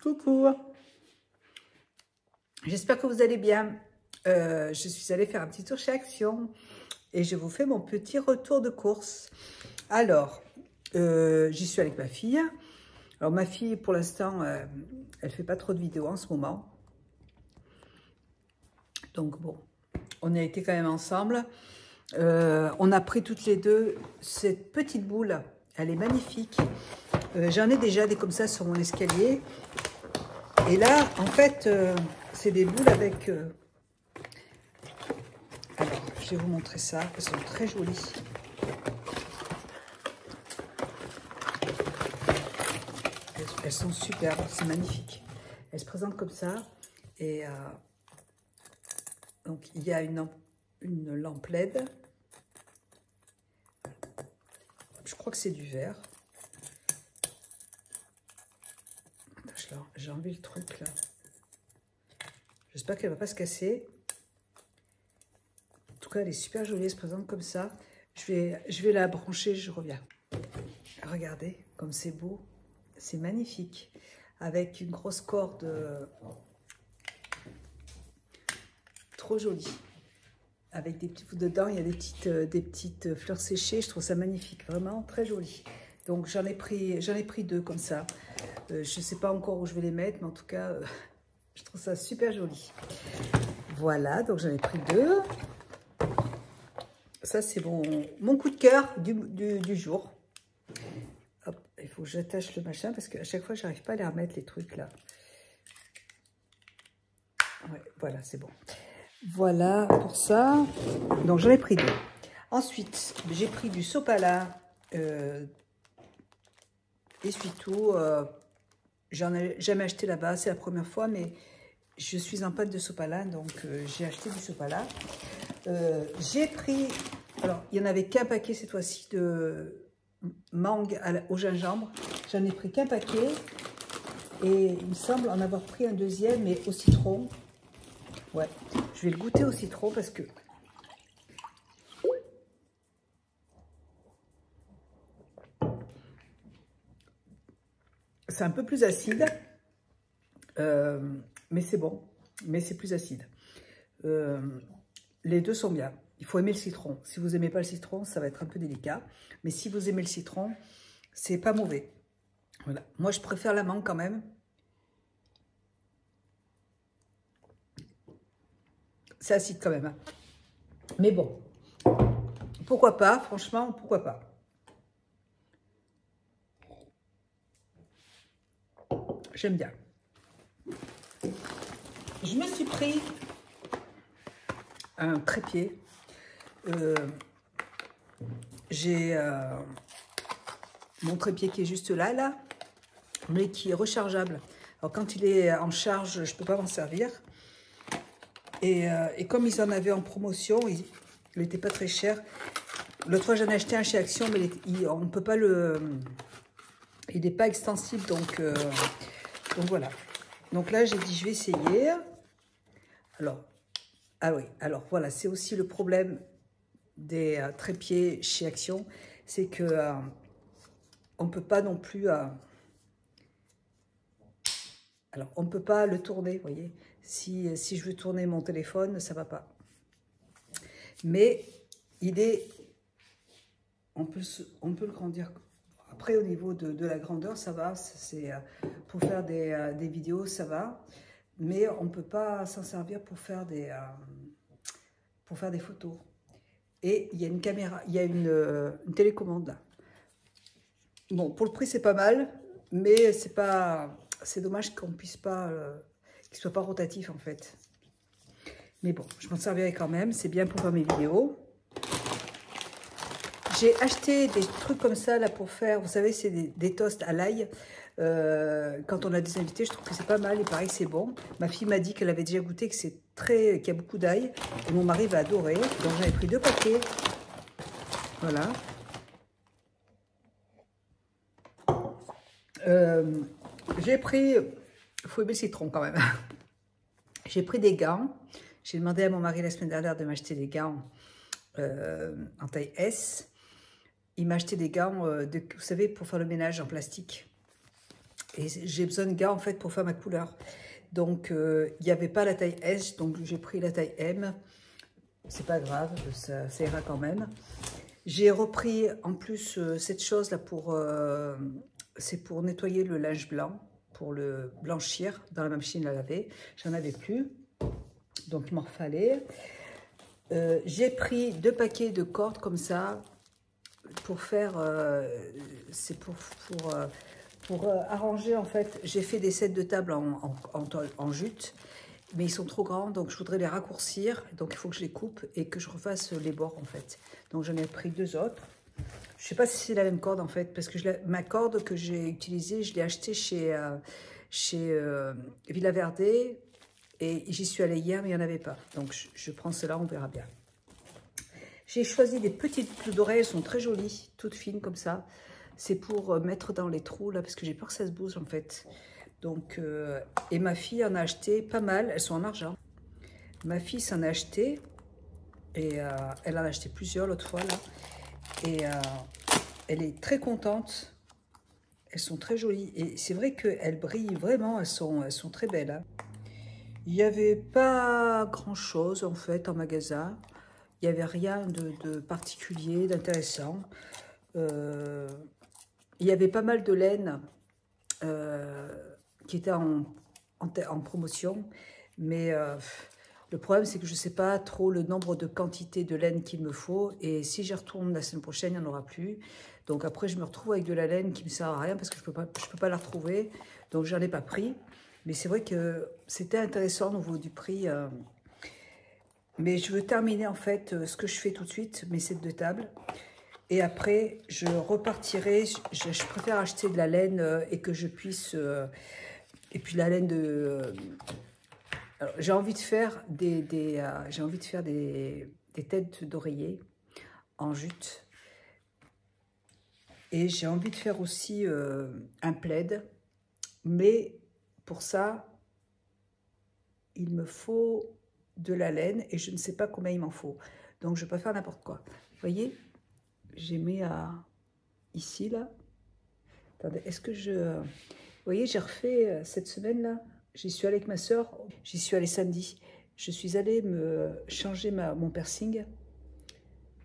Coucou, j'espère que vous allez bien. Je suis allée faire un petit tour chez Action et je vous fais mon petit retour de course. Alors, j'y suis avec ma fille. Alors ma fille, pour l'instant, elle fait pas trop de vidéos en ce moment. Donc bon, on a été quand même ensemble. On a pris toutes les deux cette petite boule. Elle est magnifique. J'en ai déjà des comme ça sur mon escalier. Et là, en fait, c'est des boules avec... Alors, je vais vous montrer ça. Elles sont très jolies. Elles sont superbes. C'est magnifique. Elles se présentent comme ça. Et donc, il y a une lampe LED. Je crois que c'est du verre. J'ai enlevé le truc là. J'espère qu'elle ne va pas se casser. En tout cas, elle est super jolie. Elle se présente comme ça. Je vais la brancher. Je reviens. Regardez comme c'est beau. C'est magnifique. Avec une grosse corde. Trop jolie. Avec des petits... Dedans, il y a des petites fleurs séchées. Je trouve ça magnifique. Vraiment très joli. Donc, j'en ai pris deux comme ça. Je ne sais pas encore où je vais les mettre. Mais en tout cas, je trouve ça super joli. Voilà. Donc, j'en ai pris deux. Ça, c'est mon coup de cœur du jour. Hop, il faut que j'attache le machin parce qu'à chaque fois, j'arrive pas à les remettre, les trucs là. Ouais, voilà, c'est bon. Voilà pour ça. Donc, j'en ai pris deux. Ensuite, j'ai pris du sopalin. Essuie-tout. J'en ai jamais acheté là-bas. C'est la première fois, mais je suis en panne de sopalin. Donc, j'ai acheté du sopalin. J'ai pris... Alors, il n'y en avait qu'un paquet cette fois-ci de mangue au gingembre. J'en ai pris qu'un paquet. Et il me semble en avoir pris un deuxième, mais au citron. Ouais, je vais le goûter au citron parce que... C'est un peu plus acide. Mais c'est bon. Mais c'est plus acide. Les deux sont bien. Il faut aimer le citron. Si vous n'aimez pas le citron, ça va être un peu délicat. Mais si vous aimez le citron, c'est pas mauvais. Voilà. Moi, je préfère la mangue quand même. C'est acide quand même. Hein. Mais bon, pourquoi pas, franchement, pourquoi pas. J'aime bien. Je me suis pris un trépied. J'ai mon trépied qui est juste là, mais qui est rechargeable. Alors quand il est en charge, je ne peux pas m'en servir. Et comme ils en avaient en promotion, il n'était pas très cher. L'autre fois, j'en ai acheté un chez Action, mais on ne peut pas le... Il n'est pas extensible, donc voilà. Donc là, j'ai dit, je vais essayer. Alors, ah oui, alors voilà, c'est aussi le problème des trépieds chez Action, c'est que on ne peut pas non plus... alors, on ne peut pas le tourner, vous voyez. Si je veux tourner mon téléphone, ça ne va pas. Mais il est... On peut le grandir. Après, au niveau de la grandeur, ça va. C'est pour faire des vidéos, ça va. Mais on ne peut pas s'en servir pour faire des photos. Et il y a une caméra, il y a une télécommande là. Bon, pour le prix, c'est pas mal. Mais c'est dommage qu'on puisse pas... qu'il ne soit pas rotatif, en fait. Mais bon, je m'en servirai quand même. C'est bien pour faire mes vidéos. J'ai acheté des trucs comme ça là pour faire, vous savez, c'est des toasts à l'ail. Quand on a des invités, je trouve que c'est pas mal et pareil, c'est bon. Ma fille m'a dit qu'elle avait déjà goûté, qu'il y a beaucoup d'ail. Et mon mari va adorer. Donc j'en ai pris 2 paquets. Voilà. J'ai pris, il faut aimer le citron quand même. J'ai pris des gants. J'ai demandé à mon mari la semaine dernière de m'acheter des gants en taille S. Il m'a acheté des gants, vous savez, pour faire le ménage en plastique. Et j'ai besoin de gars en fait pour faire ma couleur. Donc il n'y avait pas la taille S, donc j'ai pris la taille M. C'est pas grave, ça ira quand même. J'ai repris en plus cette chose là pour... c'est pour nettoyer le linge blanc, pour le blanchir dans la machine à laver. J'en avais plus, donc il m'en fallait. J'ai pris 2 paquets de cordes comme ça pour faire... c'est pour arranger en fait. J'ai fait des sets de table en jute. Mais ils sont trop grands, donc je voudrais les raccourcir. Donc il faut que je les coupe et que je refasse les bords en fait. Donc j'en ai pris 2 autres. Je ne sais pas si c'est la même corde en fait, parce que ma corde que j'ai utilisée, je l'ai achetée chez Villa Verde. Et j'y suis allée hier, mais il n'y en avait pas. Donc je prends cela, on verra bien. J'ai choisi des petites boucles d'oreilles, elles sont très jolies, toutes fines comme ça. C'est pour mettre dans les trous là, parce que j'ai peur que ça se bouge en fait. Donc, et ma fille en a acheté pas mal, elles sont en argent. Ma fille s'en a acheté, et elle en a acheté plusieurs l'autre fois, là. Et elle est très contente, elles sont très jolies. Et c'est vrai qu'elles brillent vraiment, elles sont très belles. Hein. Il n'y avait pas grand-chose en fait en magasin, il n'y avait rien de particulier, d'intéressant. Il y avait pas mal de laine, qui était en promotion, mais le problème c'est que je ne sais pas trop le nombre de quantités de laine qu'il me faut, et si j'y retourne la semaine prochaine, il n'y en aura plus. Donc après je me retrouve avec de la laine qui ne me sert à rien parce que je peux pas la retrouver, donc j'en ai pas pris. Mais c'est vrai que c'était intéressant au niveau du prix. Mais je veux terminer en fait ce que je fais tout de suite, mes sets de table. Et après, je repartirai. Je préfère acheter de la laine et que je puisse... et puis la laine de... j'ai envie de faire des têtes d'oreiller en jute. Et j'ai envie de faire aussi un plaid. Mais pour ça, il me faut de la laine et je ne sais pas combien il m'en faut. Donc, je ne vais pas faire n'importe quoi. Vous voyez, j'ai mis ici, là. Attendez, est-ce que je... Vous voyez, j'ai refait cette semaine-là. J'y suis allée avec ma soeur. J'y suis allée samedi. Je suis allée me changer mon piercing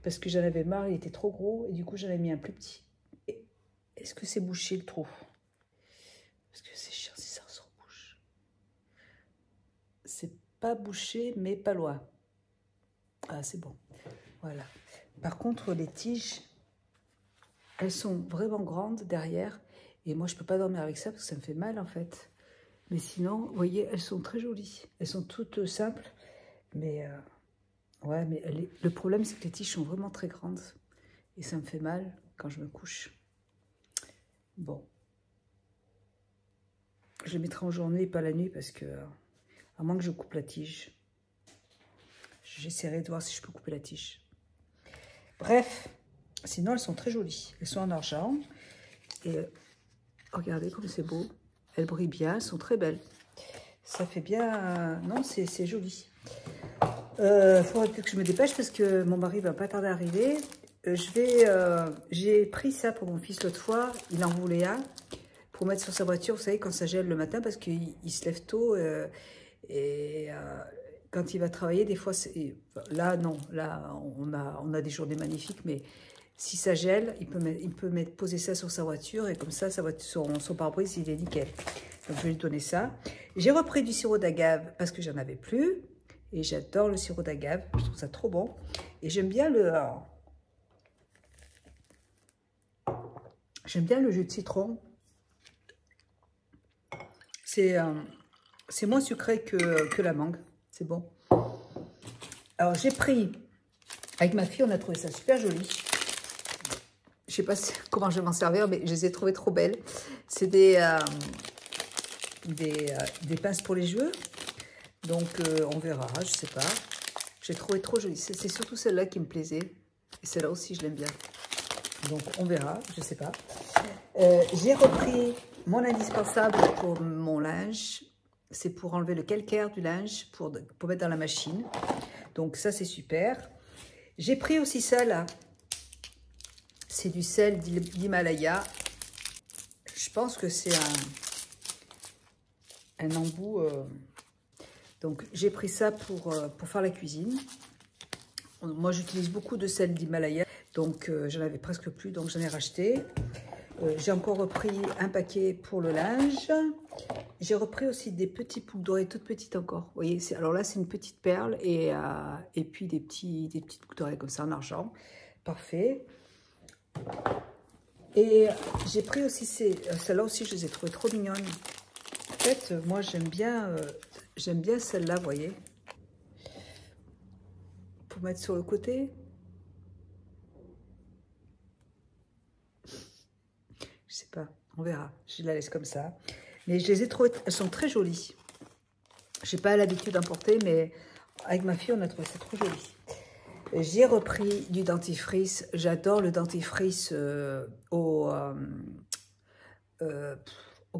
parce que j'en avais marre, il était trop gros. Et du coup, j'en ai mis un plus petit. Est-ce que c'est bouché le trou? Parce que c'est chiant si ça se rebouche. C'est pas bouché, mais pas loin. Ah, c'est bon. Voilà. Par contre, les tiges, elles sont vraiment grandes derrière. Et moi, je peux pas dormir avec ça parce que ça me fait mal, en fait. Mais sinon, vous voyez, elles sont très jolies. Elles sont toutes simples. Mais, ouais, mais le problème, c'est que les tiges sont vraiment très grandes. Et ça me fait mal quand je me couche. Bon. Je les mettrai en journée et pas la nuit parce que, à moins que je coupe la tige, j'essaierai de voir si je peux couper la tige. Bref, sinon elles sont très jolies. Elles sont en argent. Et regardez comme c'est beau. Elles brillent bien, elles sont très belles. Ça fait bien... non, c'est joli. Faudrait peut-être que je me dépêche parce que mon mari va pas tarder à arriver. J'ai pris ça pour mon fils l'autre fois. Il en voulait un. Pour mettre sur sa voiture, vous savez, quand ça gèle le matin, parce qu'il se lève tôt quand il va travailler, des fois, là, non, là, on a des journées magnifiques, mais si ça gèle, il peut poser ça sur sa voiture, et comme ça, son pare-brise, il est nickel. Donc, je vais lui donner ça. J'ai repris du sirop d'agave, parce que j'en avais plus, et j'adore le sirop d'agave, je trouve ça trop bon, et j'aime bien le jus de citron. C'est moins sucré que la mangue. C'est bon. Alors, j'ai pris... Avec ma fille, on a trouvé ça super joli. Je sais pas comment je vais m'en servir, mais je les ai trouvées trop belles. C'est des pinces pour les cheveux. Donc, on verra, je sais pas. J'ai trouvé trop joli. C'est surtout celle-là qui me plaisait. Et celle-là aussi, je l'aime bien. Donc, on verra, je sais pas. J'ai repris... Mon indispensable pour mon linge, c'est pour enlever le calcaire du linge, pour mettre dans la machine. Donc ça, c'est super. J'ai pris aussi ça, là. C'est du sel d'Himalaya. Je pense que c'est un embout. Donc, j'ai pris ça pour faire la cuisine. Moi, j'utilise beaucoup de sel d'Himalaya, donc j'en avais presque plus, donc j'en ai racheté. J'ai encore repris un paquet pour le linge. J'ai repris aussi des petits boucles d'oreilles, toutes petites encore. Vous voyez, alors là, c'est une petite perle et puis des petites boucles d'oreilles comme ça en argent. Parfait. Et j'ai pris aussi celles-là aussi, je les ai trouvées trop mignonnes. En fait, moi, j'aime bien celle-là, vous voyez. Pour mettre sur le côté. Je sais pas, on verra. Je la laisse comme ça. Mais je les ai trouvées, elles sont très jolies. Je n'ai pas l'habitude d'en porter, mais avec ma fille, on a trouvé ça trop joli. J'ai repris du dentifrice. J'adore le dentifrice au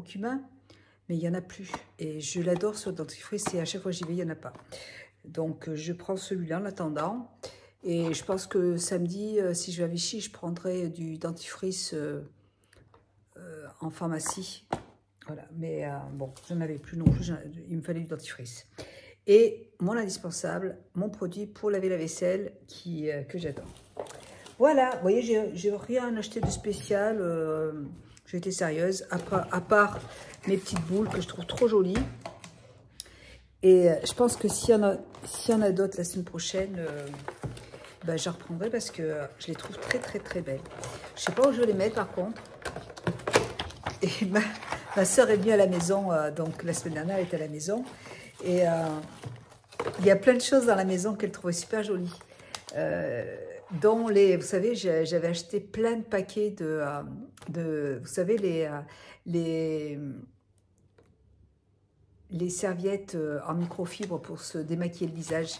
cumin, mais il n'y en a plus. Et je l'adore ce dentifrice et à chaque fois que j'y vais, il n'y en a pas. Donc, je prends celui-là en attendant. Et je pense que samedi, si je vais à Vichy, je prendrai du dentifrice en pharmacie. Voilà, mais bon, je n'en avais plus non plus, il me fallait du dentifrice. Et mon indispensable, mon produit pour laver la vaisselle que j'adore. Voilà, vous voyez, j'ai rien acheté de spécial, j'ai été sérieuse, à part mes petites boules que je trouve trop jolies. Et je pense que s'il y en a d'autres la semaine prochaine, ben, je reprendrai parce que je les trouve très très très belles. Je ne sais pas où je vais les mettre par contre. Et ma soeur est venue à la maison, donc la semaine dernière elle était à la maison. Et il y a plein de choses dans la maison qu'elle trouvait super jolies. Dont vous savez, j'avais acheté plein de paquets vous savez, les serviettes en microfibre pour se démaquiller le visage.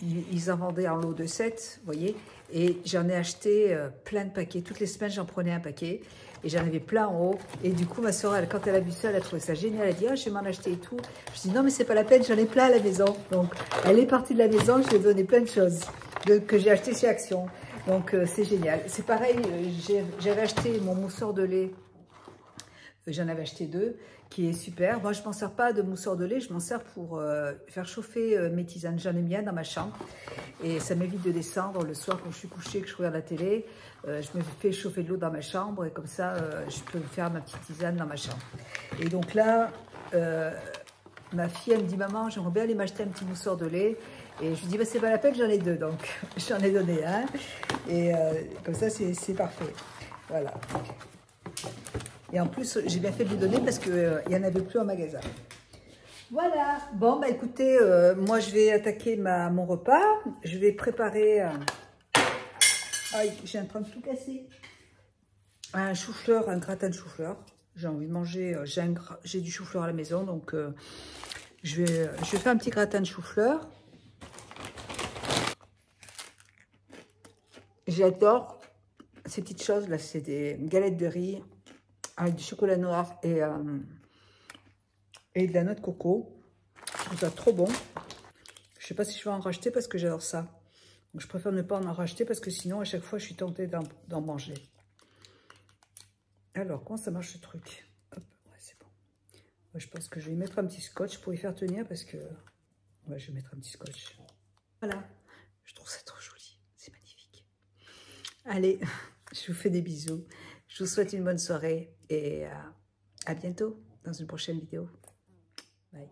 Ils en vendaient en lot de 7, vous voyez. Et j'en ai acheté plein de paquets. Toutes les semaines, j'en prenais un paquet. Et j'en avais plein en haut. Et du coup, ma soeur, quand elle a vu ça, elle a trouvé ça génial. Elle a dit, ah, je vais m'en acheter et tout. Je dis, non, mais c'est pas la peine, j'en ai plein à la maison. Donc, elle est partie de la maison, je lui ai donné plein de choses que j'ai acheté chez Action. Donc, c'est génial. C'est pareil, j'avais acheté mon mousseur de lait. J'en avais acheté 2, qui est super. Moi, je ne m'en sers pas de mousseur de lait, je m'en sers pour faire chauffer mes tisanes. J'en ai mis un dans ma chambre et ça m'évite de descendre le soir quand je suis couchée, que je regarde la télé. Je me fais chauffer de l'eau dans ma chambre et comme ça, je peux faire ma petite tisane dans ma chambre. Et donc là, ma fille, elle me dit, maman, j'aimerais bien aller m'acheter un petit mousseur de lait. Et je lui dis, bah, c'est pas la peine, j'en ai 2, donc j'en ai donné un. Et comme ça, c'est parfait. Voilà. Et en plus, j'ai bien fait de lui donner parce qu'il n'y en avait plus en magasin. Voilà. Bon, bah écoutez, moi, je vais attaquer mon repas. Je vais préparer... Aïe, j'ai en train de tout casser. Un chou-fleur, un gratin de chou-fleur. J'ai envie de manger... j'ai du chou-fleur à la maison, donc je vais faire un petit gratin de chou-fleur. J'adore ces petites choses, là. C'est des galettes de riz avec du chocolat noir et de la noix de coco. Je trouve ça trop bon. Je ne sais pas si je vais en racheter parce que j'adore ça. Donc je préfère ne pas en racheter parce que sinon, à chaque fois, je suis tentée d'en manger. Alors, comment ça marche ce truc? Hop, ouais, c'est bon. Moi, je pense que je vais y mettre un petit scotch pour y faire tenir parce que... Ouais, je vais mettre un petit scotch. Voilà. Je trouve ça trop joli. C'est magnifique. Allez, je vous fais des bisous. Je vous souhaite une bonne soirée et à bientôt dans une prochaine vidéo. Bye.